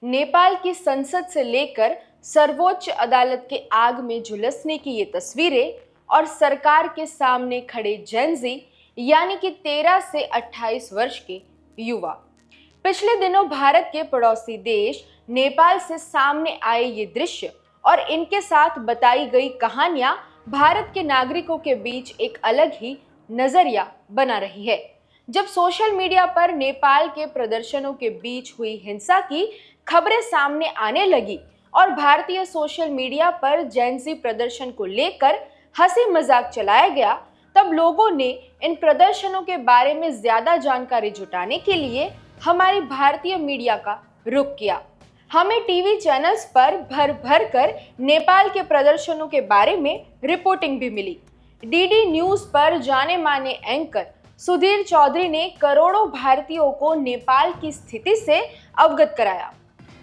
नेपाल की संसद से लेकर सर्वोच्च अदालत के आग में झुलसने की ये तस्वीरें और सरकार के सामने खड़े जेनजी यानी कि 13 से 28 वर्ष के युवा। पिछले दिनों भारत के पड़ोसी देश नेपाल से सामने आए ये दृश्य और इनके साथ बताई गई कहानियां भारत के नागरिकों के बीच एक अलग ही नजरिया बना रही है। जब सोशल मीडिया पर नेपाल के प्रदर्शनों के बीच हुई हिंसा की खबरें सामने आने लगी और भारतीय सोशल मीडिया पर जेनजी प्रदर्शन को लेकर हंसी मजाक चलाया गया, तब लोगों ने इन प्रदर्शनों के बारे में ज्यादा जानकारी जुटाने के लिए हमारी भारतीय मीडिया का रुख किया। हमें टीवी चैनल्स पर भर भर कर नेपाल के प्रदर्शनों के बारे में रिपोर्टिंग भी मिली। डीडी न्यूज पर जाने माने एंकर सुधीर चौधरी ने करोड़ों भारतीयों को नेपाल की स्थिति से अवगत कराया।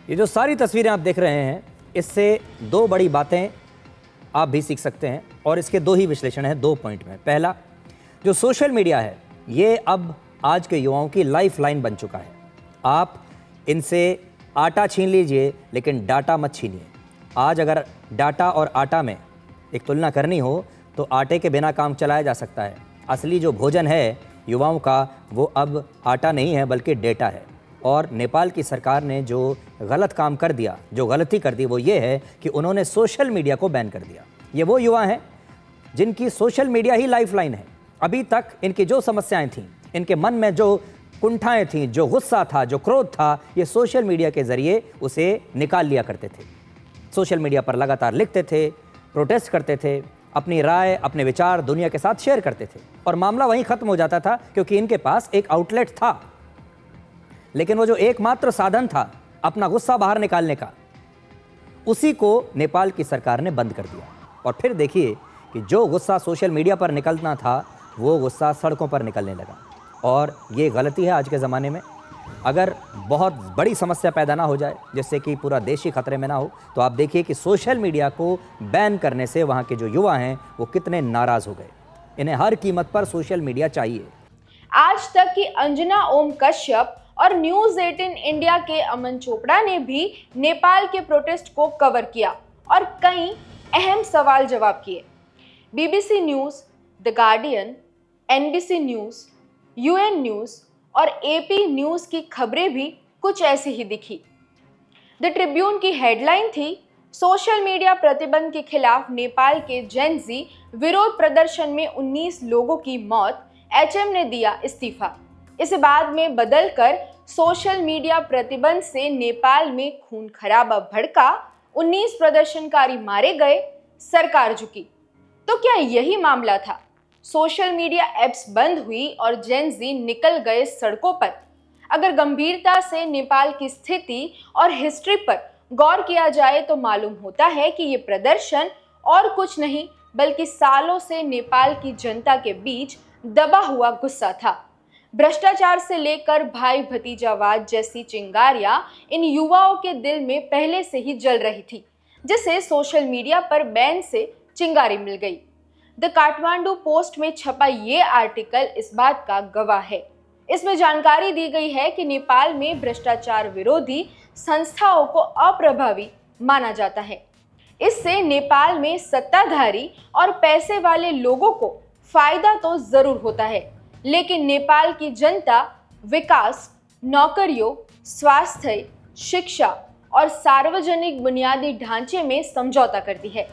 ये जो सारी तस्वीरें आप देख रहे हैं, इससे दो बड़ी बातें आप भी सीख सकते हैं और इसके दो ही विश्लेषण हैं, 2 पॉइंट में। पहला, जो सोशल मीडिया है ये अब आज के युवाओं की लाइफ लाइन बन चुका है। आप इनसे आटा छीन लीजिए लेकिन डाटा मत छीनिए। आज अगर डाटा और आटा में एक तुलना करनी हो तो आटे के बिना काम चलाया जा सकता है। असली जो भोजन है युवाओं का वो अब आटा नहीं है बल्कि डेटा है। और नेपाल की सरकार ने जो गलत काम कर दिया, जो गलती कर दी, वो ये है कि उन्होंने सोशल मीडिया को बैन कर दिया। ये वो युवा हैं जिनकी सोशल मीडिया ही लाइफलाइन है। अभी तक इनकी जो समस्याएं थीं, इनके मन में जो कुंठाएं थीं, जो गुस्सा था, जो क्रोध था, ये सोशल मीडिया के ज़रिए उसे निकाल लिया करते थे। सोशल मीडिया पर लगातार लिखते थे, प्रोटेस्ट करते थे, अपनी राय, अपने विचार दुनिया के साथ शेयर करते थे और मामला वहीं ख़त्म हो जाता था क्योंकि इनके पास एक आउटलेट था। लेकिन वो जो एकमात्र साधन था अपना गुस्सा बाहर निकालने का, उसी को नेपाल की सरकार ने बंद कर दिया। और फिर देखिए कि जो गुस्सा सोशल मीडिया पर निकलना था वो गुस्सा सड़कों पर निकलने लगा। और ये गलती है आज के ज़माने में। अगर बहुत बड़ी समस्या पैदा ना हो जाए, जिससे कि पूरा देश ही खतरे में ना हो, तो आप देखिए कि सोशल मीडिया को बैन करने से वहाँ के जो युवा हैं वो कितने नाराज़ हो गए। इन्हें हर कीमत पर सोशल मीडिया चाहिए। आज तक की अंजना ओम कश्यप और न्यूज 18 इंडिया के अमन चोपड़ा ने भी नेपाल के प्रोटेस्ट को कवर किया और कई अहम सवाल जवाब किए। BBC news, the guardian, NBC news, UN news और एपी न्यूज की खबरें भी कुछ ऐसी ही दिखी। द ट्रिब्यून की हेडलाइन थी, सोशल मीडिया प्रतिबंध के खिलाफ नेपाल के जेनजी विरोध प्रदर्शन में 19 लोगों की मौत, एचएम ने दिया इस्तीफा। इसे बाद में बदलकर सोशल मीडिया प्रतिबंध से नेपाल में खून खराबा भड़का, 19 प्रदर्शनकारी मारे गए, सरकार झुकी। तो क्या यही मामला था? सोशल मीडिया एप्स बंद हुई और जेनजी निकल गए सड़कों पर। अगर गंभीरता से नेपाल की स्थिति और हिस्ट्री पर गौर किया जाए तो मालूम होता है कि ये प्रदर्शन और कुछ नहीं बल्कि सालों से नेपाल की जनता के बीच दबा हुआ गुस्सा था। भ्रष्टाचार से लेकर भाई भतीजावाद जैसी चिंगारियां इन युवाओं के दिल में पहले से ही जल रही थी, जिसे सोशल मीडिया पर बैन से चिंगारी मिल गई। द काठमांडू पोस्ट में छपा ये आर्टिकल इस बात का गवाह है। इसमें जानकारी दी गई है कि नेपाल में भ्रष्टाचार विरोधी संस्थाओं को अप्रभावी माना जाता है। इससे नेपाल में सत्ताधारी और पैसे वाले लोगों को फायदा तो जरूर होता है, लेकिन नेपाल की जनता विकास, नौकरियों, स्वास्थ्य, शिक्षा और सार्वजनिक बुनियादी ढांचे में समझौता करती है।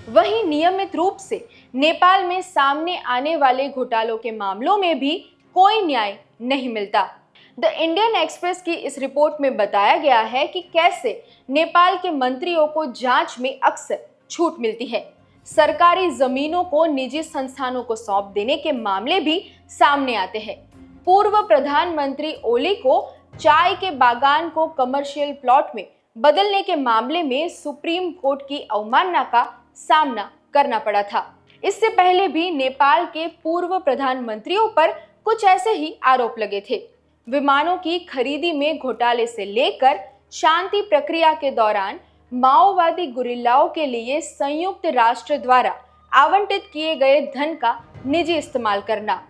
वहीं नियमित रूप से नेपाल में सामने आने वाले घोटालों के मामलों में भी कोई न्याय नहीं मिलता। द इंडियन एक्सप्रेस की इस रिपोर्ट में बताया गया है कि कैसे नेपाल के मंत्रियों को जांच में अक्सर छूट मिलती है। सरकारी जमीनों को निजी संस्थानों को सौंप देने के मामले भी सामने आते हैं। पूर्व प्रधानमंत्री ओली को चाय के बागान को कमर्शियल प्लॉट में बदलने के मामले में सुप्रीम कोर्ट की अवमानना का सामना करना पड़ा था। इससे पहले भी नेपाल के पूर्व प्रधानमंत्रियों पर कुछ ऐसे ही आरोप लगे थे। विमानों की खरीदी में घोटाले से लेकर शांति प्रक्रिया के दौरान माओवादी गुरिल्लाओं के लिए संयुक्त राष्ट्र द्वारा आवंटित किए गए धन का निजी इस्तेमाल करना,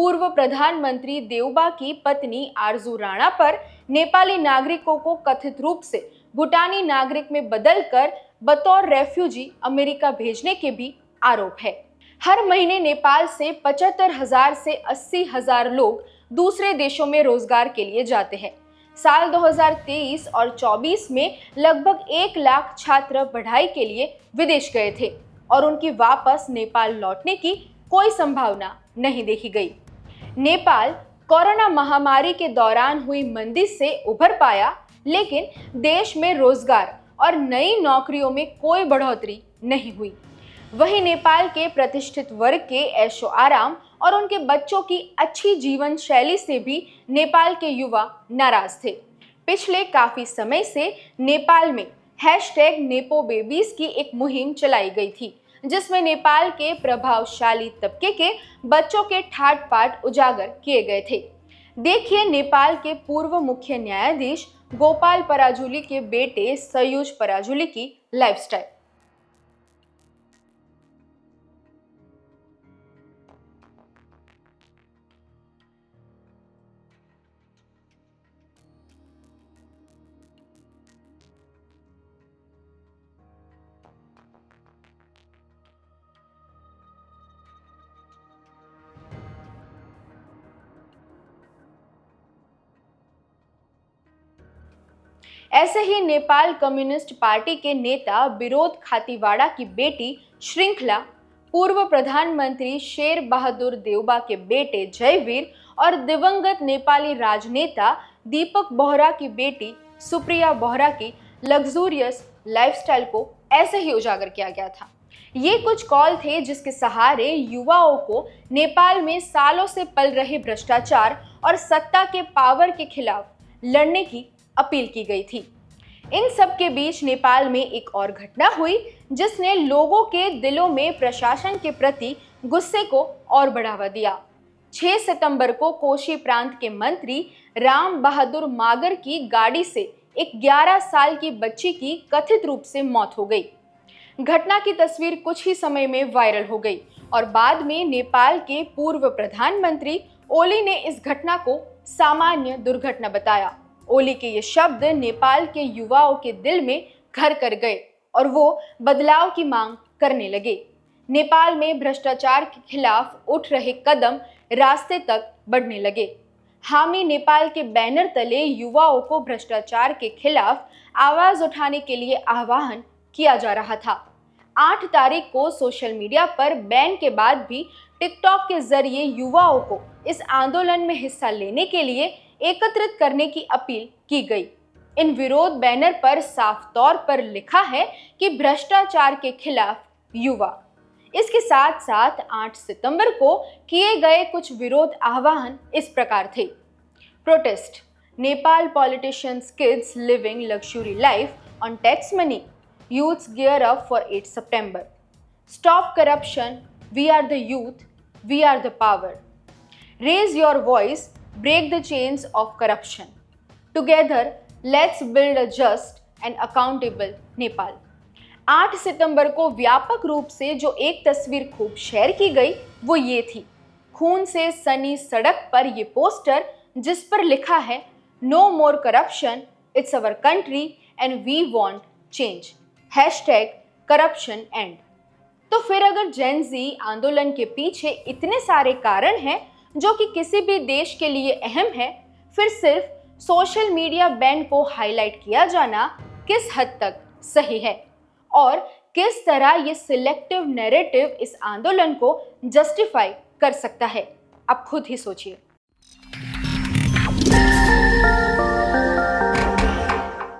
पूर्व प्रधानमंत्री देउबा की पत्नी आरजू राणा पर नेपाली नागरिकों को कथित रूप से भूटानी नागरिक में बदलकर बतौर रेफ्यूजी अमेरिका भेजने के भी आरोप है। हर महीने नेपाल से 75,000 से 80,000 लोग दूसरे देशों में रोजगार के लिए जाते हैं। साल 2023 और 24 में लगभग 1 लाख छात्र पढ़ाई के लिए विदेश गए थे और उनकी वापस नेपाल लौटने की कोई संभावना नहीं देखी गई। नेपाल कोरोना महामारी के दौरान हुई मंदी से उभर पाया, लेकिन देश में रोजगार और नई नौकरियों में कोई बढ़ोतरी नहीं हुई। वहीं नेपाल के प्रतिष्ठित वर्ग के ऐशो आराम और उनके बच्चों की अच्छी जीवन शैली से भी नेपाल के युवा नाराज थे। पिछले काफी समय से नेपाल में #NepoBabies की एक मुहिम चलाई गई थी, जिसमें नेपाल के प्रभावशाली तबके के बच्चों के ठाट बाट उजागर किए गए थे। देखिए नेपाल के पूर्व मुख्य न्यायाधीश गोपाल पराजुली के बेटे सयुज पराजुली की लाइफस्टाइल। ऐसे ही नेपाल कम्युनिस्ट पार्टी के नेता विरोध खातीवाड़ा की बेटी श्रृंखला, पूर्व प्रधानमंत्री शेर बहादुर देउबा के बेटे जयवीर और दिवंगत नेपाली राजनेता दीपक बोहरा की बेटी सुप्रिया बोहरा की लग्जूरियस लाइफस्टाइल को ऐसे ही उजागर किया गया था। ये कुछ कॉल थे जिसके सहारे युवाओं को नेपाल में सालों से पल रहे भ्रष्टाचार और सत्ता के पावर के खिलाफ लड़ने की अपील की गई थी। इन सब के बीच नेपाल में एक और घटना हुई जिसने लोगों के दिलों में प्रशासन के प्रति गुस्से को और बढ़ावा दिया। 6 सितंबर को कोशी प्रांत के मंत्री राम बहादुर मागर की गाड़ी से एक 11 साल की बच्ची की कथित रूप से मौत हो गई। घटना की तस्वीर कुछ ही समय में वायरल हो गई और बाद में नेपाल के पूर्व प्रधानमंत्री ओली ने इस घटना को सामान्य दुर्घटना बताया। ओली के ये शब्द नेपाल के युवाओं के दिल में घर कर गए और वो बदलाव की मांग करने लगे। नेपाल में भ्रष्टाचार के खिलाफ उठ रहे कदम रास्ते तक बढ़ने लगे। हामी नेपाल के बैनर तले युवाओं को भ्रष्टाचार के खिलाफ आवाज उठाने के लिए आह्वान किया जा रहा था। 8 तारीख को सोशल मीडिया पर बैन के बाद भी टिकटॉक के जरिए युवाओं को इस आंदोलन में हिस्सा लेने के लिए एकत्रित करने की अपील की गई। इन विरोध बैनर पर साफ तौर पर लिखा है कि भ्रष्टाचार के खिलाफ युवा। इसके साथ साथ 8 सितंबर को किए गए कुछ विरोध आह्वान इस प्रकार थे। Protest, Nepal politicians kids living luxury life on tax money, youths gear up for 8 September, stop corruption, we are the youth, we are the power, raise your voice, break the chains of corruption. Together, let's build a just and accountable Nepal. 8 सितंबर को व्यापक रूप से जो एक तस्वीर खूब share की गई वो ये थी। खून से सनी सड़क पर ये पोस्टर जिस पर लिखा है No more corruption, it's our country and we want change. #corruption end. तो फिर अगर जेन ज़ी आंदोलन के पीछे इतने सारे कारण हैं जो कि किसी भी देश के लिए अहम है, फिर सिर्फ सोशल मीडिया बैन को हाईलाइट किया जाना किस हद तक सही है और किस तरह ये सिलेक्टिव नैरेटिव इस आंदोलन को जस्टिफाई कर सकता है, आप खुद ही सोचिए।